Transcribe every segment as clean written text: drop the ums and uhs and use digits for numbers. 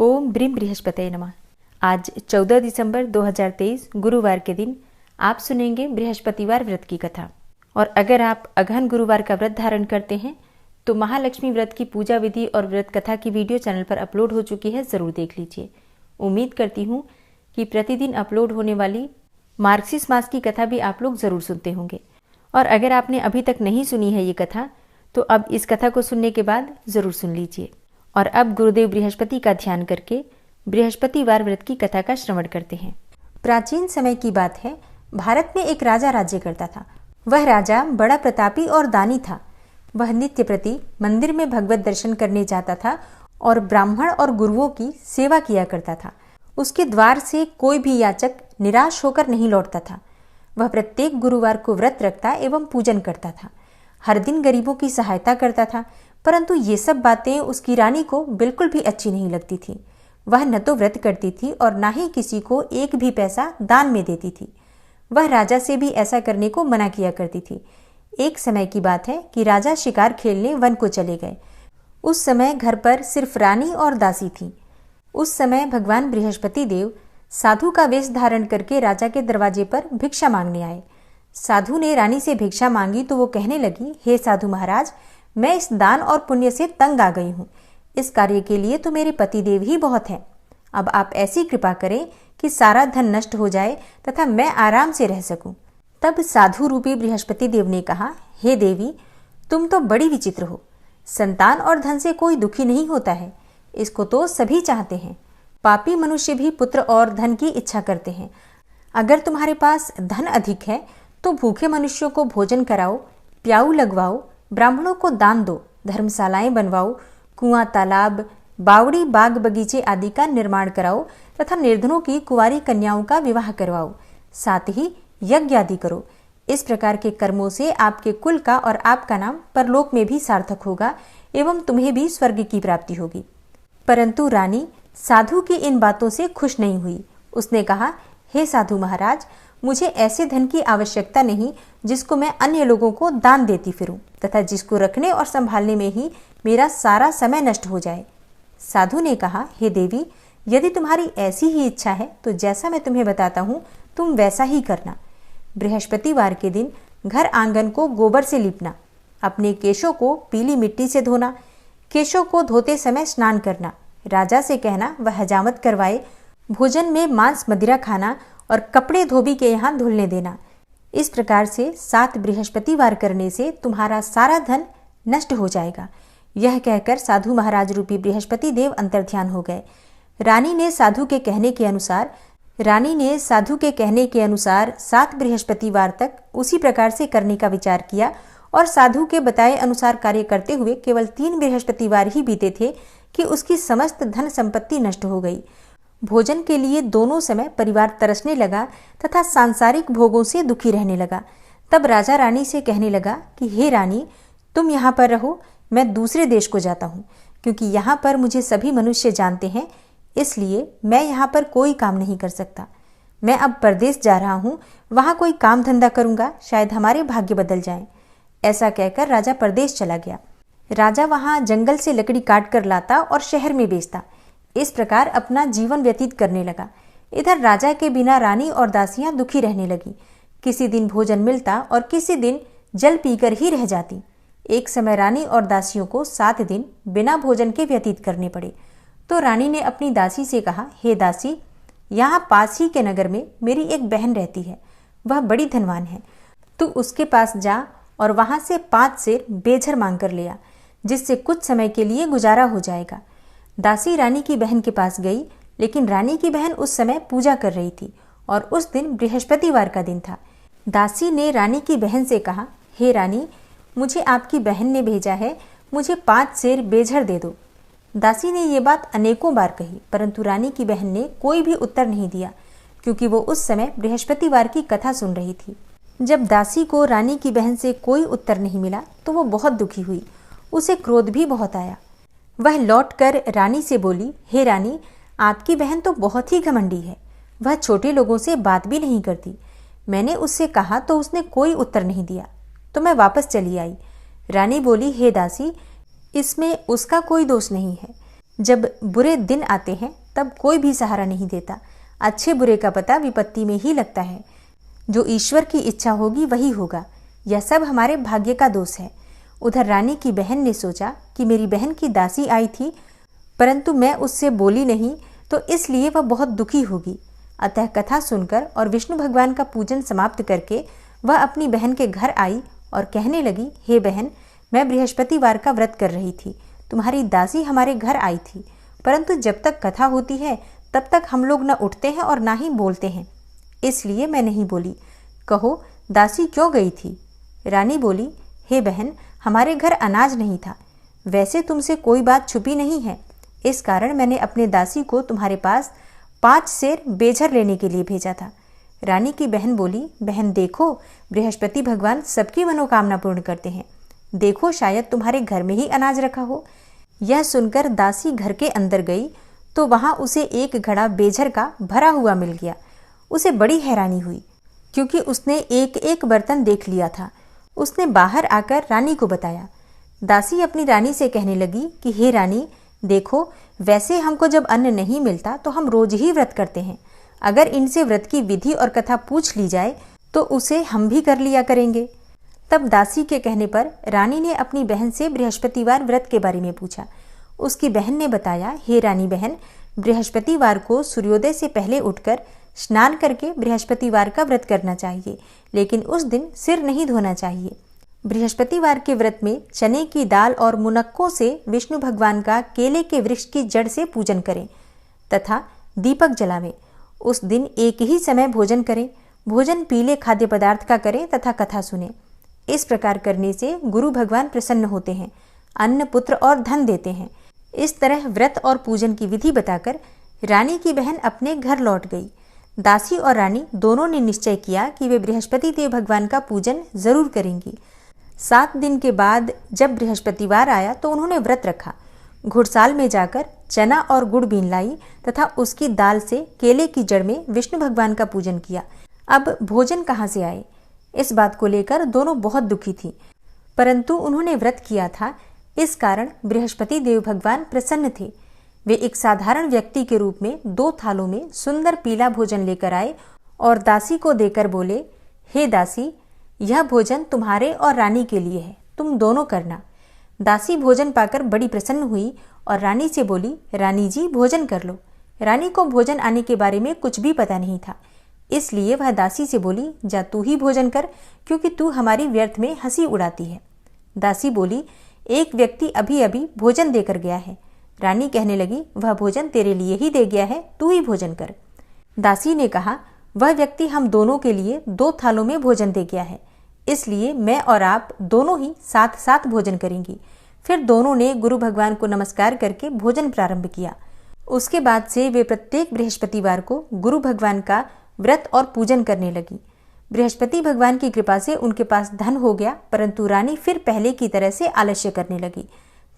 ओम brim बृहस्पतये नमः। आज 14 दिसंबर 2023 गुरुवार के दिन आप सुनेंगे बृहस्पतिवार व्रत की कथा। और अगर आप अगहन गुरुवार का व्रत धारण करते हैं तो महालक्ष्मी व्रत की पूजा विधि और व्रत कथा की वीडियो चैनल पर अपलोड हो चुकी है, ज़रूर देख लीजिए। उम्मीद करती हूँ कि प्रतिदिन अपलोड होने वाली मार्गशीर्ष मास की कथा भी आप लोग ज़रूर सुनते होंगे। और अगर आपने अभी तक नहीं सुनी है ये कथा तो अब इस कथा को सुनने के बाद ज़रूर सुन लीजिए। और अब गुरुदेव बृहस्पति का ध्यान करके बृहस्पतिवार व्रत की कथा का श्रवण करते हैं। प्राचीन समय की बात है, भारत में एक राजा राज्य करता था। वह राजा बड़ा प्रतापी और दानी था। वह नित्य प्रति मंदिर में भगवत दर्शन करने जाता था और ब्राह्मण और गुरुओं की सेवा किया करता था। उसके द्वार से कोई भी याचक निराश होकर नहीं लौटता था। वह प्रत्येक गुरुवार को व्रत रखता एवं पूजन करता था। हर दिन गरीबों की सहायता करता था, परंतु ये सब बातें उसकी रानी को बिल्कुल भी अच्छी नहीं लगती थी। वह न तो व्रत करती थी और न ही किसी को एक भी पैसा दान में देती थी। वह राजा से भी ऐसा करने को मना किया करती थी। एक समय की बात है कि राजा शिकार खेलने वन को चले गए। उस समय घर पर सिर्फ रानी और दासी थी। उस समय भगवान बृहस्पति देव साधु का वेश धारण करके राजा के दरवाजे पर भिक्षा मांगने आए। साधु ने रानी से भिक्षा मांगी तो वो कहने लगी, हे साधु महाराज, मैं इस दान और पुण्य से तंग आ गई हूँ। इस कार्य के लिए तो मेरे पतिदेव ही बहुत हैं। अब आप ऐसी कृपा करें कि सारा धन नष्ट हो जाए तथा मैं आराम से रह सकूं। तब साधु रूपी बृहस्पति देव ने कहा, हे देवी, तुम तो बड़ी विचित्र हो। संतान और धन से कोई दुखी नहीं होता है, इसको तो सभी चाहते हैं। पापी मनुष्य भी पुत्र और धन की इच्छा करते हैं। अगर तुम्हारे पास धन अधिक है तो भूखे मनुष्यों को भोजन कराओ, प्याऊ लगवाओ, ब्राह्मणों को दान दो, धर्मशालाएं बनवाओ, कुआं, तालाब, बावड़ी, बाग बगीचे आदि का निर्माण कराओ तथा निर्धनों की कुंवारी कन्याओं का विवाह करवाओ। साथ ही यज्ञ आदि करो। इस प्रकार के कर्मों से आपके कुल का और आपका नाम परलोक में भी सार्थक होगा एवं तुम्हें भी स्वर्ग की प्राप्ति होगी। परंतु रानी साधु की इन बातों से खुश नहीं हुई। उसने कहा, हे साधु महाराज, मुझे ऐसे धन की आवश्यकता नहीं जिसको मैं अन्य लोगों को दान देती फिरूं तथा जिसको रखने और संभालने में ही मेरा सारा समय नष्ट हो जाए। साधु ने कहा, हे देवी, यदि तुम्हारी ऐसी ही इच्छा है तो जैसा मैं तुम्हें बताता हूँ तुम वैसा ही करना। बृहस्पतिवार के दिन घर आंगन को गोबर से लीपना, अपने केशों को पीली मिट्टी से धोना, केशों को धोते समय स्नान करना, राजा से कहना वह हजामत करवाए, भोजन में मांस मदिरा खाना और कपड़े धोबी के यहाँ धुलने देना। इस प्रकार से 7 बृहस्पतिवार करने से तुम्हारा सारा धन नष्ट हो जाएगा। यह कहकर साधु महाराज रूपी बृहस्पति देव अंतर्ध्यान हो गए। रानी ने साधु के कहने के अनुसार 7 बृहस्पतिवार तक उसी प्रकार से करने का विचार किया और साधु के बताए अनुसार कार्य करते हुए केवल 3 बृहस्पतिवार ही बीते थे कि उसकी समस्त धन संपत्ति नष्ट हो गई। भोजन के लिए दोनों समय परिवार तरसने लगा तथा सांसारिक भोगों से दुखी रहने लगा। तब राजा रानी से कहने लगा कि हे रानी, तुम यहाँ पर रहो, मैं दूसरे देश को जाता हूँ, क्योंकि यहाँ पर मुझे सभी मनुष्य जानते हैं, इसलिए मैं यहाँ पर कोई काम नहीं कर सकता। मैं अब परदेश जा रहा हूँ, वहाँ कोई काम धंधा करूँगा, शायद हमारे भाग्य बदल जाएं। ऐसा कहकर राजा परदेश चला गया। राजा वहाँ जंगल से लकड़ी काट कर लाता और शहर में बेचता। इस प्रकार अपना जीवन व्यतीत करने लगा। इधर राजा के बिना रानी और दासियां दुखी रहने लगी। किसी दिन भोजन मिलता और किसी दिन जल पीकर ही रह जाती। एक समय रानी और दासियों को 7 दिन बिना भोजन के व्यतीत करने पड़े। तो रानी ने अपनी दासी से कहा, हे दासी, यहाँ पास ही के नगर में मेरी एक बहन रहती है। वह बड़ी धनवान है। तू उसके पास जा और वहां से 5 सेर बेझर मांग कर ले आ, जिससे कुछ समय के लिए गुजारा हो जाएगा। दासी रानी की बहन के पास गई, लेकिन रानी की बहन उस समय पूजा कर रही थी और उस दिन बृहस्पतिवार का दिन था। दासी ने रानी की बहन से कहा, हे रानी, मुझे आपकी बहन ने भेजा है, मुझे 5 सेर बेझर दे दो। दासी ने ये बात अनेकों बार कही, परंतु रानी की बहन ने कोई भी उत्तर नहीं दिया, क्योंकि वो उस समय बृहस्पतिवार की कथा सुन रही थी। जब दासी को रानी की बहन से कोई उत्तर नहीं मिला तो वो बहुत दुखी हुई। उसे क्रोध भी बहुत आया। वह लौटकर रानी से बोली, हे रानी, आपकी बहन तो बहुत ही घमंडी है। वह छोटे लोगों से बात भी नहीं करती। मैंने उससे कहा तो उसने कोई उत्तर नहीं दिया, तो मैं वापस चली आई। रानी बोली, हे दासी, इसमें उसका कोई दोष नहीं है। जब बुरे दिन आते हैं तब कोई भी सहारा नहीं देता। अच्छे बुरे का पता विपत्ति में ही लगता है। जो ईश्वर की इच्छा होगी वही होगा। यह सब हमारे भाग्य का दोष है। उधर रानी की बहन ने सोचा कि मेरी बहन की दासी आई थी, परंतु मैं उससे बोली नहीं, तो इसलिए वह बहुत दुखी होगी। अतः कथा सुनकर और विष्णु भगवान का पूजन समाप्त करके वह अपनी बहन के घर आई और कहने लगी, हे बहन, मैं बृहस्पतिवार का व्रत कर रही थी। तुम्हारी दासी हमारे घर आई थी, परंतु जब तक कथा होती है तब तक हम लोग न उठते हैं और ना ही बोलते हैं, इसलिए मैं नहीं बोली। कहो, दासी क्यों गई थी? रानी बोली, हे बहन, हमारे घर अनाज नहीं था। वैसे तुमसे कोई बात छुपी नहीं है, इस कारण मैंने अपने दासी को तुम्हारे पास 5 सेर बेझर लेने के लिए भेजा था। रानी की बहन बोली, बहन देखो, बृहस्पति भगवान सबकी मनोकामना पूर्ण करते हैं। देखो, शायद तुम्हारे घर में ही अनाज रखा हो। यह सुनकर दासी घर के अंदर गई तो वहां उसे एक घड़ा बेझर का भरा हुआ मिल गया। उसे बड़ी हैरानी हुई, क्योंकि उसने एक एक बर्तन देख लिया था। उसने बाहर आकर रानी को बताया। दासी अपनी रानी से कहने लगी कि हे रानी, देखो, वैसे हमको जब अन्न नहीं मिलता तो हम रोज ही व्रत करते हैं। अगर इनसे व्रत की विधि और कथा पूछ ली जाए तो उसे हम भी कर लिया करेंगे। तब दासी के कहने पर रानी ने अपनी बहन से बृहस्पतिवार व्रत के बारे में पूछा। उसकी बहन ने बताया, हे रानी बहन, बृहस्पतिवार को सूर्योदय से पहले उठकर स्नान करके बृहस्पतिवार का व्रत करना चाहिए, लेकिन उस दिन सिर नहीं धोना चाहिए। बृहस्पतिवार के व्रत में चने की दाल और मुनक्कों से विष्णु भगवान का केले के वृक्ष की जड़ से पूजन करें तथा दीपक जलावें। उस दिन एक ही समय भोजन करें। भोजन पीले खाद्य पदार्थ का करें तथा कथा सुनें। इस प्रकार करने से गुरु भगवान प्रसन्न होते हैं, अन्न, पुत्र और धन देते हैं। इस तरह व्रत और पूजन की विधि बताकर रानी की बहन अपने घर लौट गई। दासी और रानी दोनों ने निश्चय किया कि वे बृहस्पति देव भगवान का पूजन जरूर करेंगी। 7 दिन के बाद जब बृहस्पतिवार आया तो उन्होंने व्रत रखा। घुड़साल में जाकर चना और गुड़ बीन लाई तथा उसकी दाल से केले की जड़ में विष्णु भगवान का पूजन किया। अब भोजन कहाँ से आए, इस बात को लेकर दोनों बहुत दुखी थी, परंतु उन्होंने व्रत किया था, इस कारण बृहस्पति देव भगवान प्रसन्न थे। वे एक साधारण व्यक्ति के रूप में 2 थालों में सुंदर पीला भोजन लेकर आए और दासी को देकर बोले, हे दासी, यह भोजन तुम्हारे और रानी के लिए है, तुम दोनों करना। दासी भोजन पाकर बड़ी प्रसन्न हुई और रानी से बोली, रानी जी, भोजन कर लो। रानी को भोजन आने के बारे में कुछ भी पता नहीं था, इसलिए वह दासी से बोली, जा तू ही भोजन कर, क्योंकि तू हमारी व्यर्थ में हंसी उड़ाती है। दासी बोली, एक व्यक्ति अभी अभी भोजन देकर गया है। रानी कहने लगी, वह भोजन तेरे लिए ही दे गया है, तू ही भोजन कर। दासी ने कहा, वह व्यक्ति हम दोनों के लिए 2 थालों में भोजन दे गया है, इसलिए मैं और आप दोनों ही साथ साथ भोजन करेंगी। फिर दोनों ने गुरु भगवान को नमस्कार करके भोजन प्रारंभ किया। उसके बाद से वे प्रत्येक बृहस्पतिवार को गुरु भगवान का व्रत और पूजन करने लगी। बृहस्पति भगवान की कृपा से उनके पास धन हो गया, परंतु रानी फिर पहले की तरह से आलस्य करने लगी।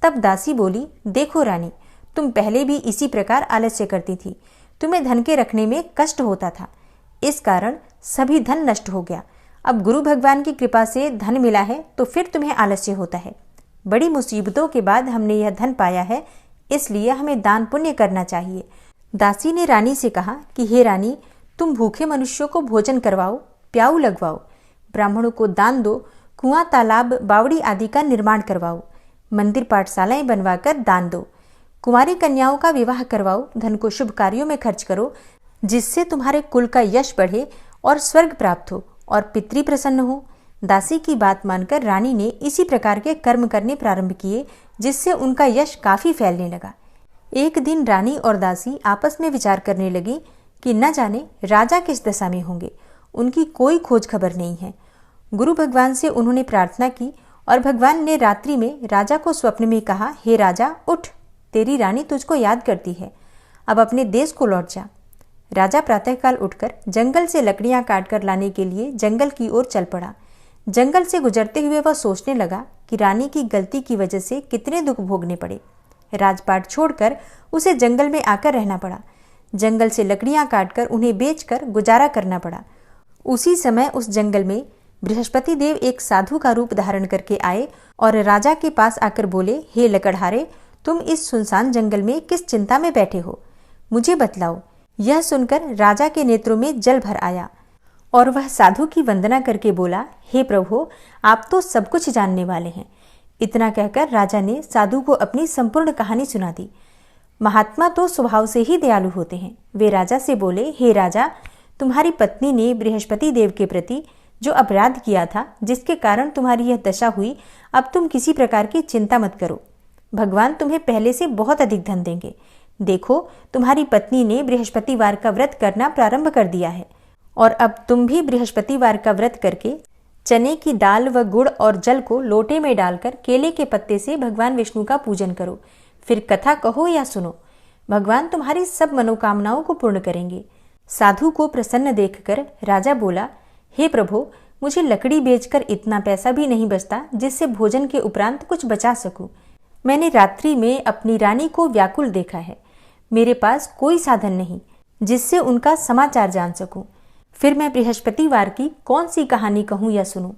तब दासी बोली, देखो रानी, तुम पहले भी इसी प्रकार आलस्य करती थी। तुम्हें धन के रखने में कष्ट होता था, इस कारण सभी धन नष्ट हो गया। अब गुरु भगवान की कृपा से धन मिला है तो फिर तुम्हें आलस्य होता है। बड़ी मुसीबतों के बाद हमने यह धन पाया है, इसलिए हमें दान पुण्य करना चाहिए। दासी ने रानी से कहा कि हे रानी, तुम भूखे मनुष्यों को भोजन करवाओ, प्याऊ लगवाओ, ब्राह्मणों को दान दो, कुआं, तालाब, बावड़ी आदि का निर्माण करवाओ, मंदिर पाठशालाएं बनवाकर दान दो, कुमारी कन्याओं का विवाह करवाओ, धन को शुभ कार्यों में खर्च करो, जिससे तुम्हारे कुल का यश बढ़े और स्वर्ग प्राप्त हो और पितृ प्रसन्न हो। दासी की बात मानकर रानी ने इसी प्रकार के कर्म करने प्रारंभ किए, जिससे उनका यश काफी फैलने लगा। एक दिन रानी और दासी आपस में विचार करने लगी कि न जाने राजा किस दशा में होंगे, उनकी कोई खोज खबर नहीं है। गुरु भगवान से उन्होंने प्रार्थना की और भगवान ने रात्रि में राजा को स्वप्न में कहा, हे राजा, उठ, तेरी रानी तुझको याद करती है, अब अपने देश को लौट जा। राजा प्रातःकाल उठकर जंगल से लकड़ियां काटकर लाने के लिए जंगल की ओर चल पड़ा। जंगल से गुजरते हुए वह सोचने लगा कि रानी की गलती की वजह से कितने दुख भोगने पड़े। राजपाट छोड़कर उसे जंगल में आकर रहना पड़ा। जंगल से लकड़ियां काटकर उन्हें बेचकर गुजारा करना पड़ा। उसी समय उस जंगल में बृहस्पति देव एक साधु का रूप धारण करके आए और राजा के पास आकर बोले, हे लकड़हारे, तुम इस सुनसान जंगल में किस चिंता में बैठे हो, मुझे बतलाओ। यह सुनकर राजा के नेत्रों में जल भर आया और वह साधु की वंदना करके बोला, हे प्रभु, आप तो सब कुछ जानने वाले हैं। इतना कहकर राजा ने साधु को अपनी संपूर्ण कहानी सुना दी। महात्मा तो स्वभाव से ही दयालु होते हैं। वे राजा से बोले, हे राजा, तुम्हारी पत्नी ने बृहस्पति देव के प्रति जो अपराध किया था, जिसके कारण तुम्हारी यह दशा हुई, अब तुम किसी प्रकार की चिंता मत करो। भगवान तुम्हें पहले से बहुत अधिक धन देंगे। देखो, तुम्हारी पत्नी ने बृहस्पतिवार का व्रत करना प्रारंभ कर दिया है और अब तुम भी बृहस्पतिवार का व्रत करके चने की दाल व गुड़ और जल को लोटे में डालकर केले के पत्ते से भगवान विष्णु का पूजन करो। फिर कथा कहो या सुनो, भगवान तुम्हारी सब मनोकामनाओं को पूर्ण करेंगे। साधु को प्रसन्न देखकर राजा बोला, हे प्रभु, मुझे लकड़ी बेचकर इतना पैसा भी नहीं बचता जिससे भोजन के उपरांत कुछ बचा सकूं। मैंने रात्रि में अपनी रानी को व्याकुल देखा है। मेरे पास कोई साधन नहीं जिससे उनका समाचार जान सकूं। फिर मैं बृहस्पतिवार की कौन सी कहानी कहूं या सुनूं?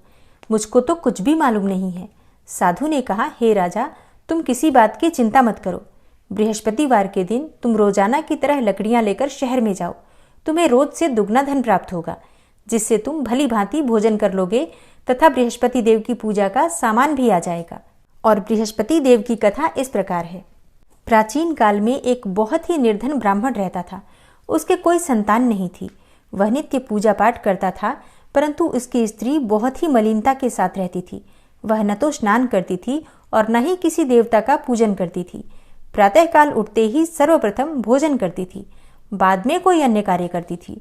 मुझको तो कुछ भी मालूम नहीं है। साधु ने कहा, हे राजा, तुम किसी बात की चिंता मत करो। बृहस्पतिवार के दिन तुम रोजाना की तरह लकड़ियां लेकर शहर में जाओ। तुम्हें रोज से दुगना धन प्राप्त होगा, जिससे तुम भली भांति भोजन कर लोगे तथा बृहस्पति देव की पूजा का सामान भी आ जाएगा। और बृहस्पति देव की कथा इस प्रकार है। प्राचीन काल में एक बहुत ही निर्धन ब्राह्मण रहता था। उसके कोई संतान नहीं थी। वह नित्य पूजा पाठ करता था, परंतु उसकी स्त्री बहुत ही मलिनता के साथ रहती थी। वह न तो स्नान करती थी और न ही किसी देवता का पूजन करती थी। प्रातःकाल उठते ही सर्वप्रथम भोजन करती थी, बाद में कोई अन्य कार्य करती थी।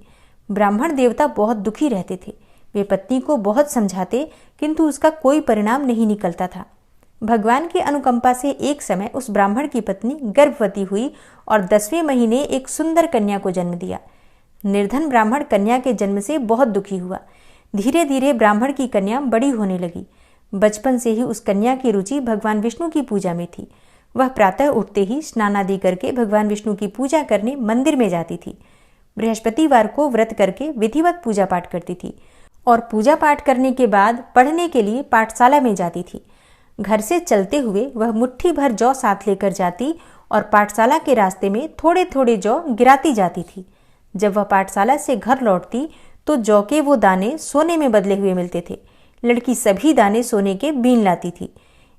ब्राह्मण देवता बहुत दुखी रहते थे। वे पत्नी को बहुत समझाते, किंतु उसका कोई परिणाम नहीं निकलता था। भगवान की अनुकंपा से एक समय उस ब्राह्मण की पत्नी गर्भवती हुई और 10वें महीने एक सुंदर कन्या को जन्म दिया। निर्धन ब्राह्मण कन्या के जन्म से बहुत दुखी हुआ। धीरे धीरे ब्राह्मण की कन्या बड़ी होने लगी। बचपन से ही उस कन्या की रुचि भगवान विष्णु की पूजा में थी। वह प्रातः उठते ही स्नानादि करके भगवान विष्णु की पूजा करने मंदिर में जाती थी। बृहस्पतिवार को व्रत करके विधिवत पूजा पाठ करती थी और पूजा पाठ करने के बाद पढ़ने के लिए पाठशाला में जाती थी। घर से चलते हुए वह मुट्ठी भर जौ साथ लेकर जाती और पाठशाला के रास्ते में थोड़े थोड़े जौ गिराती जाती थी। जब वह पाठशाला से घर लौटती तो जौ के वो दाने सोने में बदले हुए मिलते थे। लड़की सभी दाने सोने के बीन लाती थी।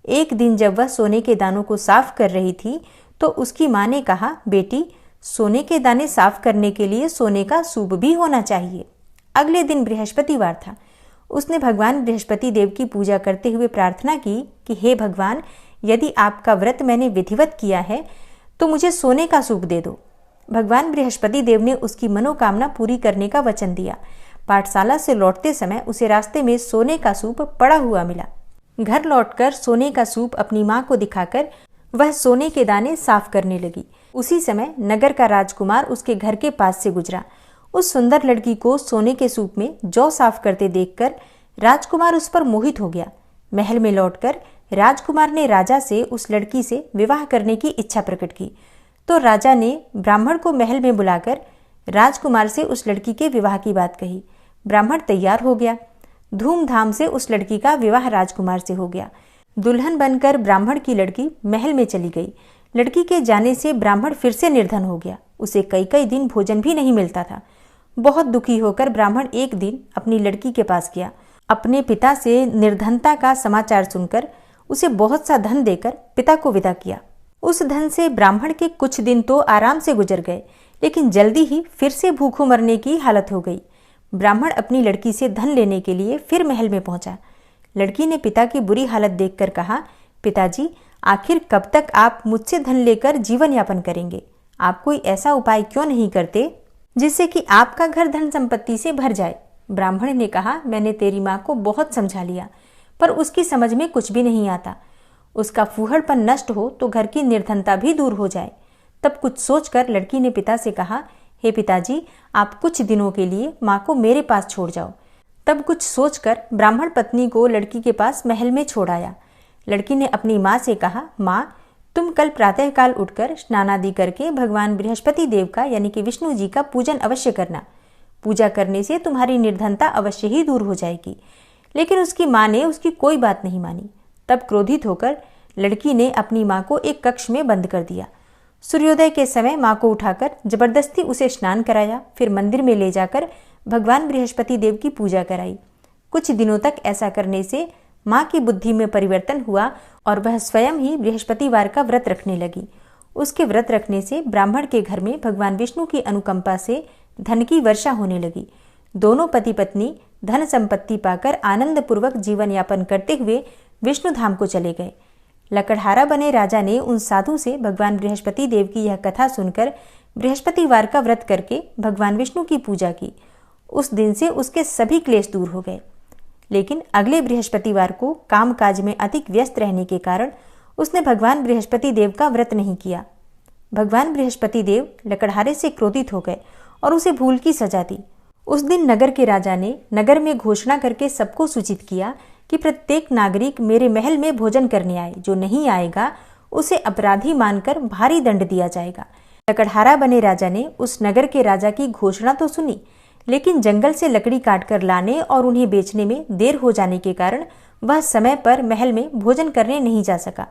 एक दिन जब वह सोने के दानों को साफ कर रही थी तो उसकी माँ ने कहा, बेटी, सोने के दाने साफ करने के लिए सोने का सूप भी होना चाहिए। अगले दिन बृहस्पतिवार था। उसने भगवान बृहस्पति देव की पूजा करते हुए प्रार्थना की कि हे भगवान, यदि आपका व्रत मैंने विधिवत किया है तो मुझे सोने का सूप दे दो। भगवान बृहस्पति देव ने उसकी मनोकामना पूरी करने का वचन दिया। पाठशाला से लौटते समय उसे रास्ते में सोने का सूप पड़ा हुआ मिला। घर लौटकर सोने का सूप अपनी माँ को दिखाकर वह सोने के दाने साफ करने लगी। उसी समय नगर का राजकुमार उसके घर के पास से गुजरा। उस सुंदर लड़की को सोने के सूप में जौ साफ करते देखकर राजकुमार उस पर मोहित हो गया। महल में लौटकर राजकुमार ने राजा से उस लड़की से विवाह करने की इच्छा प्रकट की। तो राजा ने ब्राह्मण को महल में बुलाकर राजकुमार से उस लड़की के विवाह की बात कही। ब्राह्मण तैयार हो गया। धूमधाम से उस लड़की का विवाह राजकुमार से हो गया। दुल्हन बनकर ब्राह्मण की लड़की महल में चली गई। लड़की के जाने से ब्राह्मण फिर से निर्धन हो गया। उसे कई कई दिन भोजन भी नहीं मिलता था। बहुत दुखी होकर ब्राह्मण एक दिन अपनी लड़की के पास गया। अपने पिता से निर्धनता का समाचार सुनकर उसे बहुत सा धन देकर पिता को विदा किया। उस धन से ब्राह्मण के कुछ दिन तो आराम से गुजर गए, लेकिन जल्दी ही फिर से भूखों मरने की हालत हो गई। ब्राह्मण अपनी लड़की से धन लेने के लिए फिर महल में पहुंचा। लड़की ने पिता की बुरी हालत देखकर कहा, पिताजी, आखिर कब तक आप मुझसे धन लेकर जीवन यापन करेंगे? आप कोई ऐसा उपाय क्यों नहीं करते जिससे कि आपका घर धन संपत्ति से भर जाए? ब्राह्मण ने कहा, मैंने तेरी माँ को बहुत समझा लिया, पर उसकी समझ में कुछ भी नहीं आता। उसका फूहड़पन नष्ट हो तो घर की निर्धनता भी दूर हो जाए। तब कुछ सोचकर लड़की ने पिता से कहा, हे पिताजी, आप कुछ दिनों के लिए माँ को मेरे पास छोड़ जाओ। तब कुछ सोचकर ब्राह्मण पत्नी को लड़की के पास महल में छोड़ आया। लड़की ने अपनी माँ से कहा, माँ, तुम कल प्रातःकाल उठकर स्नानादि करके भगवान बृहस्पति देव का यानी कि विष्णु जी का पूजन अवश्य करना। पूजा करने से तुम्हारी निर्धनता अवश्य ही दूर हो जाएगी। लेकिन उसकी माँ ने उसकी कोई बात नहीं मानी। तब क्रोधित होकर लड़की ने अपनी माँ को एक कक्ष में बंद कर दिया। सूर्योदय के समय माँ को उठाकर जबरदस्ती उसे स्नान कराया, फिर मंदिर में ले जाकर भगवान बृहस्पति देव की पूजा कराई। कुछ दिनों तक ऐसा करने से माँ की बुद्धि में परिवर्तन हुआ और वह स्वयं ही बृहस्पतिवार का व्रत रखने लगी। उसके व्रत रखने से ब्राह्मण के घर में भगवान विष्णु की अनुकंपा से धन की वर्षा होने लगी। दोनों पति पत्नी धन संपत्ति पाकर आनंद पूर्वक जीवन यापन करते हुए विष्णु धाम को चले गए। लकड़हारा बने राजा ने उन साधु से भगवान बृहस्पति देव की यह कथा सुनकर बृहस्पतिवार का व्रत करके भगवान विष्णु की पूजा की। उस दिन से उसके सभी क्लेश दूर हो गए। लेकिन अगले बृहस्पतिवार को कामकाज में अधिक व्यस्त रहने के कारण उसने भगवान बृहस्पति देव का व्रत नहीं किया। भगवान बृहस्पति देव लकड़हारे से क्रोधित हो गए और उसे भूल की सजा दी। उस दिन नगर के राजा ने नगर में घोषणा करके सबको सूचित किया कि प्रत्येक नागरिक मेरे महल में भोजन करने आए, जो नहीं आएगा उसे अपराधी मानकर भारी दंड दिया जाएगा। लकड़हारा बने राजा ने उस नगर के राजा की घोषणा तो सुनी, लेकिन जंगल से लकड़ी काटकर लाने और उन्हें बेचने में देर हो जाने के कारण वह समय पर महल में भोजन करने नहीं जा सका।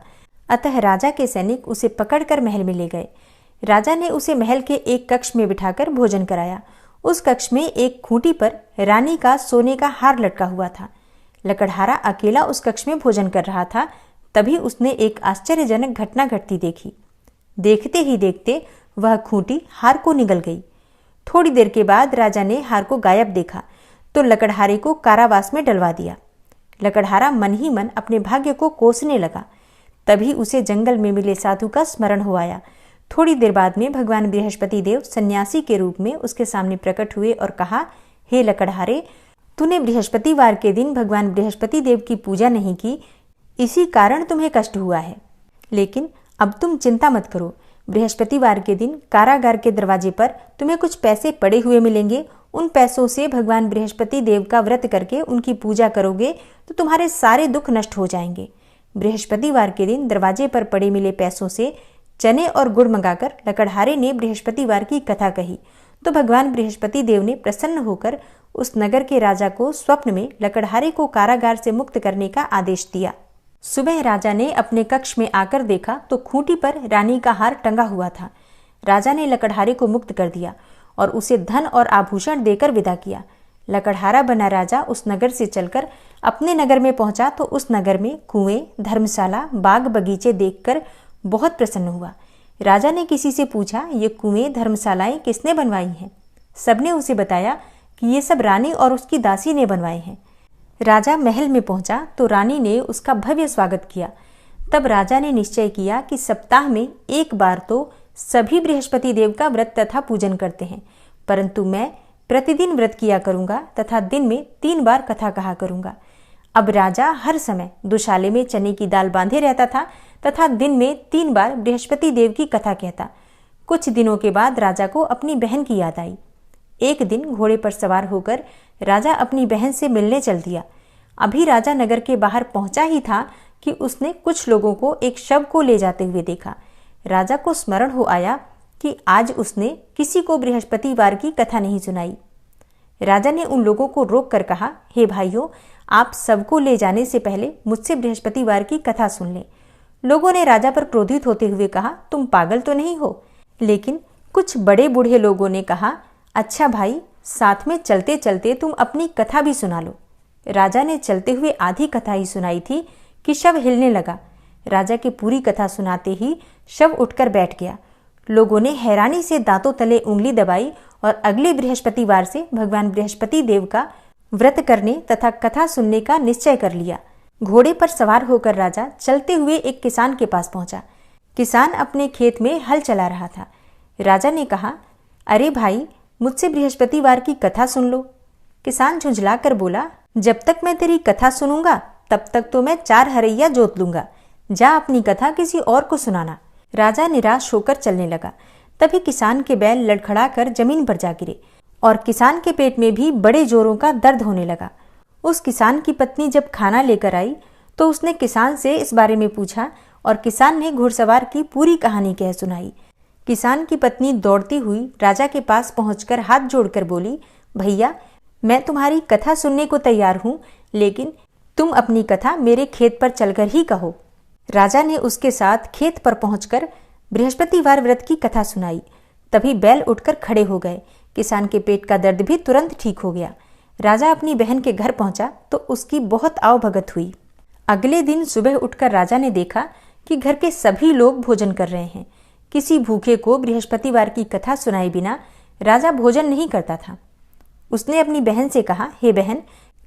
अतः राजा के सैनिक उसे पकड़कर महल में ले गए। राजा ने उसे महल के एक कक्ष में बिठाकर भोजन कराया। उस कक्ष में एक खूंटी पर रानी का सोने का हार लटका हुआ था। लकड़हारा अकेला उस कक्ष में भोजन कर रहा था। तभी उसने एक आश्चर्यजनक घटना घटती देखी। देखते ही देखते वह खूंटी हार को निगल गई। थोड़ी देर के बाद राजा ने हार को गायब देखा तो लकड़हारे को कारावास में डलवा दिया। लकड़हारा मन ही मन अपने भाग्य को कोसने लगा। तभी उसे जंगल में मिले साधु का स्मरण हो आया। थोड़ी देर बाद में भगवान बृहस्पति देव सन्यासी के रूप में उसके सामने प्रकट हुए और कहा, हे लकड़हारे, तूने बृहस्पतिवार के दिन भगवान बृहस्पति देव की पूजा नहीं की, इसी कारण तुम्हें कष्ट हुआ है। लेकिन अब तुम चिंता मत करो। बृहस्पतिवार के दिन कारागार के दरवाजे पर तुम्हें कुछ पैसे पड़े हुए मिलेंगे। उन पैसों से भगवान बृहस्पति देव का व्रत करके उनकी पूजा करोगे तो तुम्हारे सारे दुख नष्ट हो जाएंगे। बृहस्पतिवार के दिन दरवाजे पर पड़े मिले पैसों से चने और गुड़ मंगाकर लकड़हारे ने बृहस्पतिवार की कथा कही तो भगवान बृहस्पति देव ने प्रसन्न होकर उस नगर के राजा को स्वप्न में लकड़हारे को कारागार से मुक्त करने का आदेश दिया। सुबह राजा ने अपने कक्ष में आकर देखा तो खूंटी पर रानी का हार टंगा हुआ था। राजा ने लकड़हारे को मुक्त कर दिया और उसे धन और आभूषण देकर विदा किया। लकड़हारा बना राजा उस नगर से चलकर अपने नगर में पहुंचा तो उस नगर में कुएं, धर्मशाला, बाग बगीचे देखकर बहुत प्रसन्न हुआ। राजा ने किसी से पूछा, ये कुएं, धर्मशालाएं किसने बनवाई हैं? सबने उसे बताया कि ये सब रानी और उसकी दासी ने बनवाए हैं। राजा महल में पहुंचा तो रानी ने उसका भव्य स्वागत किया। तब राजा ने निश्चय किया कि सप्ताह में एक बार तो सभी बृहस्पति देव का व्रत तथा पूजन करते हैं, परंतु मैं प्रतिदिन व्रत किया करूंगा तथा दिन में 3 बार कथा कहा करूंगा। अब राजा हर समय दुशाले में चने की दाल बांधे रहता था तथा दिन में 3 बार बृहस्पति देव की कथा कहता। कुछ दिनों के बाद राजा को अपनी बहन की याद आई। एक दिन घोड़े पर सवार होकर राजा अपनी बहन से मिलने चल दिया। अभी राजा नगर के बाहर पहुंचा ही था कि उसने कुछ लोगों को एक शव को ले जाते हुए देखा। राजा को स्मरण हो आया कि आज उसने किसी को बृहस्पतिवार की कथा नहीं सुनाई। राजा ने उन लोगों को रोक कर कहा, हे भाइयों, आप सबको ले जाने से पहले मुझसे बृहस्पतिवार की कथा सुन लें। लोगों ने राजा पर क्रोधित होते हुए कहा, तुम पागल तो नहीं हो? लेकिन कुछ बड़े बूढ़े लोगों ने कहा, अच्छा भाई, साथ में चलते चलते तुम अपनी कथा भी सुना लो। राजा ने चलते हुए आधी कथा ही सुनाई थी कि शव हिलने लगा। राजा की पूरी कथा सुनाते ही शव उठकर बैठ गया। लोगों ने हैरानी से दांतों तले उंगली दबाई और अगले बृहस्पतिवार से भगवान बृहस्पति देव का व्रत करने तथा कथा सुनने का निश्चय कर लिया। घोड़े पर सवार होकर राजा चलते हुए एक किसान के पास पहुंचा। किसान अपने खेत में हल चला रहा था। राजा ने कहा, अरे भाई, मुझसे बृहस्पतिवार की कथा सुन लो। किसान झुंझला कर बोला, जब तक मैं तेरी कथा सुनूंगा तब तक तो मैं 4 हरैया जोत लूंगा। जा अपनी कथा किसी और को सुनाना। राजा निराश होकर चलने लगा। तभी किसान के बैल लड़खड़ा कर जमीन पर जा गिरे और किसान के पेट में भी बड़े जोरों का दर्द होने लगा। उस किसान की पत्नी जब खाना लेकर आई तो उसने किसान से इस बारे में पूछा और किसान ने घुड़सवार की पूरी कहानी कह सुनाई। किसान की पत्नी दौड़ती हुई राजा के पास पहुंचकर हाथ जोड़कर बोली, भैया, मैं तुम्हारी कथा सुनने को तैयार हूं, लेकिन तुम अपनी कथा मेरे खेत पर चलकर ही कहो। राजा ने उसके साथ खेत पर पहुंचकर बृहस्पतिवार व्रत की कथा सुनाई। तभी बैल उठकर खड़े हो गए। किसान के पेट का दर्द भी तुरंत ठीक हो गया। राजा अपनी बहन के घर पहुंचा तो उसकी बहुत आवभगत हुई। अगले दिन सुबह उठकर राजा ने देखा कि घर के सभी लोग भोजन कर रहे हैं। किसी भूखे को बृहस्पतिवार की कथा सुनाए बिना राजा भोजन नहीं करता था। उसने अपनी बहन से कहा, हे बहन,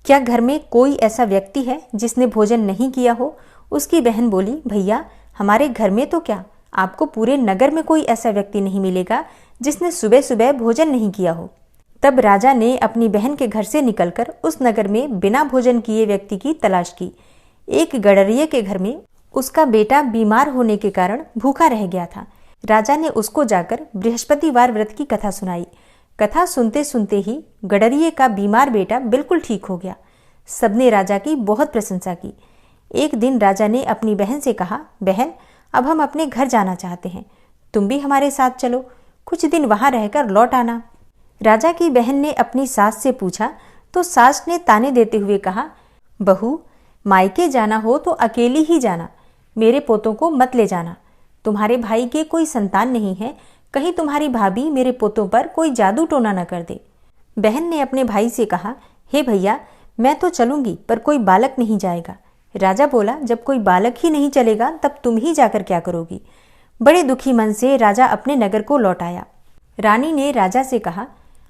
क्या घर में कोई ऐसा व्यक्ति है जिसने भोजन नहीं किया हो? उसकी बहन बोली, भैया, हमारे घर में तो क्या, आपको पूरे नगर में कोई ऐसा व्यक्ति नहीं मिलेगा जिसने सुबह सुबह भोजन नहीं किया हो। तब राजा ने अपनी बहन के घर से निकलकर उस नगर में बिना भोजन किए व्यक्ति की तलाश की। एक गडरिये के घर में उसका बेटा बीमार होने के कारण भूखा रह गया था। राजा ने उसको जाकर बृहस्पतिवार व्रत की कथा सुनाई। कथा सुनते सुनते ही गडरिये का बीमार बेटा बिल्कुल ठीक हो गया। सबने राजा की बहुत प्रशंसा की। एक दिन राजा ने अपनी बहन से कहा, बहन, अब हम अपने घर जाना चाहते हैं, तुम भी हमारे साथ चलो, कुछ दिन वहां रहकर लौट आना। राजा की बहन ने अपनी सास से पूछा तो सास ने ताने देते हुए कहा, बहू, मायके जाना हो तो अकेली ही जाना, मेरे पोतों को मत ले जाना। तुम्हारे भाई के कोई संतान नहीं है, कहीं तुम्हारी भाभी मेरे पोतों पर कोई जादू टोना न कर दे। बहन ने अपने भाई से कहा, हे भैया, मैं तो चलूंगी पर कोई बालक नहीं जाएगा। राजा बोला, जब कोई बालक ही नहीं चलेगा तब तुम ही जाकर क्या करोगी? बड़े दुखी मन से राजा अपने नगर को लौट आया। रानी ने राजा से कहा,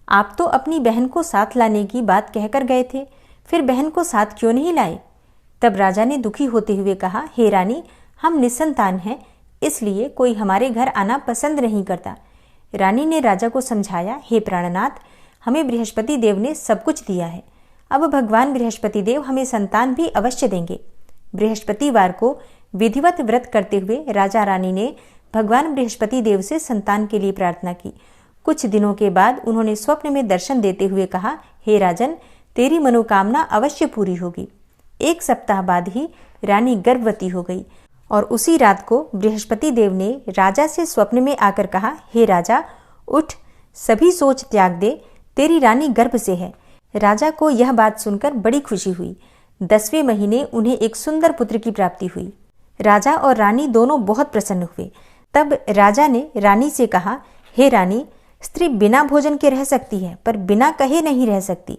आप तो अपनी बहन को साथ लाने की बात कहकर गए थे, फिर बहन को साथ क्यों नहीं लाए? तब राजा ने दुखी होते हुए कहा, हे रानी, हम निसंतान हैं, इसलिए कोई हमारे घर आना पसंद नहीं करता। रानी ने राजा को समझाया, हे प्राणनाथ, हमें बृहस्पति देव ने सब कुछ दिया है, अब भगवान बृहस्पति देव हमें संतान भी अवश्य देंगे। बृहस्पतिवार को विधिवत व्रत करते हुए राजा रानी ने भगवान बृहस्पति देव से संतान के लिए प्रार्थना की। कुछ दिनों के बाद उन्होंने स्वप्न में दर्शन देते हुए कहा, हे राजन, तेरी मनोकामना अवश्य पूरी होगी। एक सप्ताह बाद ही रानी गर्भवती हो गई और उसी रात को बृहस्पति देव ने राजा से स्वप्न में आकर कहा, हे राजा, उठ, सभी सोच त्याग दे, तेरी रानी गर्भ से है। राजा को यह बात सुनकर बड़ी खुशी हुई। 10वें महीने उन्हें एक सुंदर पुत्र की प्राप्ति हुई। राजा और रानी दोनों बहुत प्रसन्न हुए। तब राजा ने रानी से कहा, हे रानी, स्त्री बिना भोजन के रह सकती है पर बिना कहे नहीं रह सकती।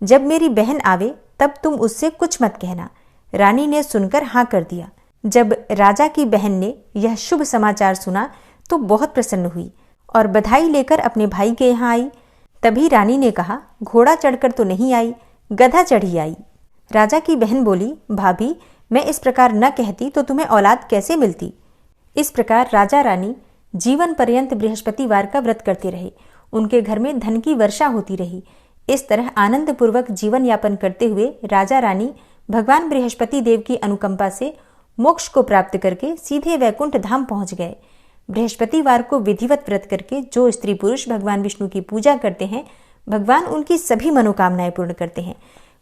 जब मेरी बहन आवे तब तुम उससे कुछ मत कहना। रानी ने सुनकर हाँ कर दिया। जब राजा की बहन ने यह शुभ समाचार सुना तो बहुत प्रसन्न हुई और बधाई लेकर अपने भाई के यहाँ आई। तभी रानी ने कहा, घोड़ा चढ़कर तो नहीं आई, गधा चढ़ी आई। राजा की बहन बोली, भाभी, मैं इस प्रकार न कहती तो तुम्हें औलाद कैसे मिलती? इस प्रकार राजा रानी जीवन पर्यंत बृहस्पतिवार का व्रत करते रहे। उनके घर में धन की वर्षा होती रही। इस तरह आनंद पूर्वक जीवन यापन करते हुए राजा रानी भगवान बृहस्पति देव की अनुकंपा से मोक्ष को प्राप्त करके सीधे वैकुंठ धाम पहुंच गए। बृहस्पतिवार को विधिवत व्रत करके जो स्त्री पुरुष भगवान विष्णु की पूजा करते हैं, भगवान उनकी सभी मनोकामनाएं पूर्ण करते हैं।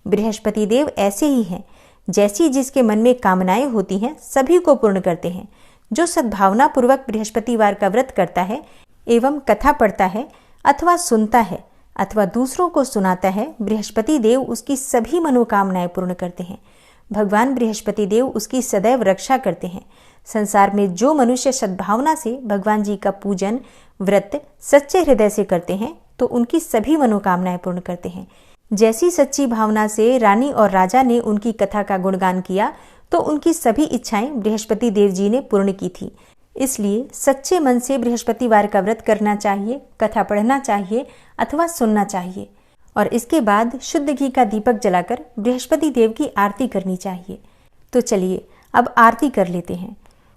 बृहस्पति देव ऐसे ही हैं, जैसी जिसके मन में कामनाएं होती हैं सभी को पूर्ण करते हैं। जो सद्भावना पूर्वक बृहस्पतिवार का व्रत करता है एवं कथा पढ़ता है अथवा सुनता है अथवा दूसरों को सुनाता है, बृहस्पति देव उसकी सभी मनोकामनाएं पूर्ण करते हैं। भगवान बृहस्पति देव उसकी सदैव रक्षा करते हैं। संसार में जो मनुष्य सद्भावना से भगवान जी का पूजन व्रत सच्चे हृदय से करते हैं तो उनकी सभी मनोकामनाएं पूर्ण करते हैं। जैसी सच्ची भावना से रानी और राजा ने उनकी कथा का गुणगान किया तो उनकी सभी इच्छाएं बृहस्पति देव जी ने पूर्ण की थी। इसलिए सच्चे मन से बृहस्पतिवार का व्रत करना चाहिए, कथा पढ़ना चाहिए अथवा सुनना चाहिए और इसके बाद शुद्ध घी का दीपक जलाकर बृहस्पति देव की आरती करनी चाहिए। तो चलिए अब आरती कर लेते हैं।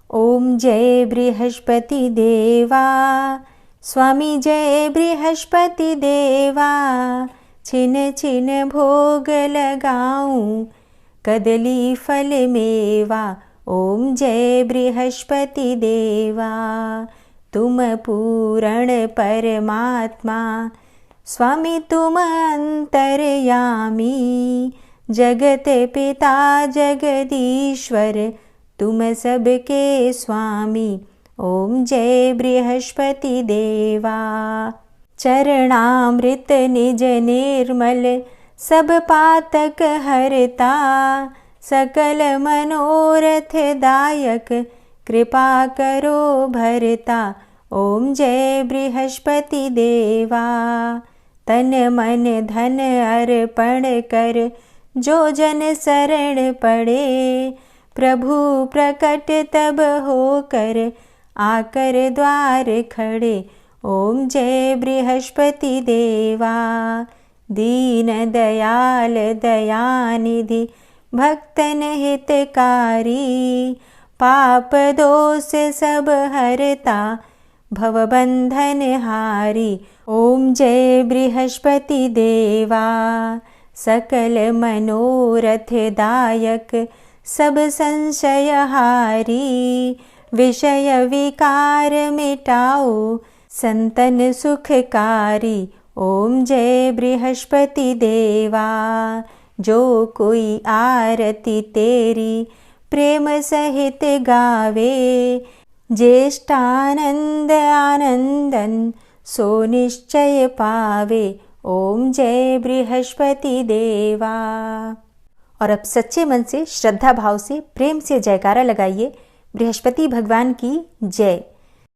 ओम जय बृहस्पति देवा, स्वामी जय बृहस्पति देवा, छिन छिन भोग लगाऊं कदली फल मेवा। ओम जय बृहस्पति देवा, तुम पूर्ण परमात्मा, स्वामी तुम अंतर्यामी, जगत पिता जगदीश्वर, तुम सबके स्वामी। ओम जय बृहस्पति देवा, चरणामृत निज निर्मल, सब पातक हरता, सकल मनोरथ दायक कृपा करो भरता। ओम जय बृहस्पति देवा। तन मन धन अर्पण कर जो जन शरण पड़े, प्रभु प्रकट तब होकर आकर द्वार खड़े। ओम जय बृहस्पति देवा। दीन दयाल दयानिधि भक्तन हितकारी, पाप दोष सब हरता भवबंधन हारी। ओम जय बृहस्पति देवा। सकल मनोरथ दायक सब संशय हारी, विषय विकार मिटाओ संतन सुखकारी। ओम जय बृहस्पति देवा। जो कोई आरती तेरी प्रेम सहित गावे, ज्येष्ठानंद आनंदन सो निश्चय पावे। ओम जय बृहस्पति देवा। और अब सच्चे मन से, श्रद्धा भाव से, प्रेम से जयकारा लगाइए बृहस्पति भगवान की जय।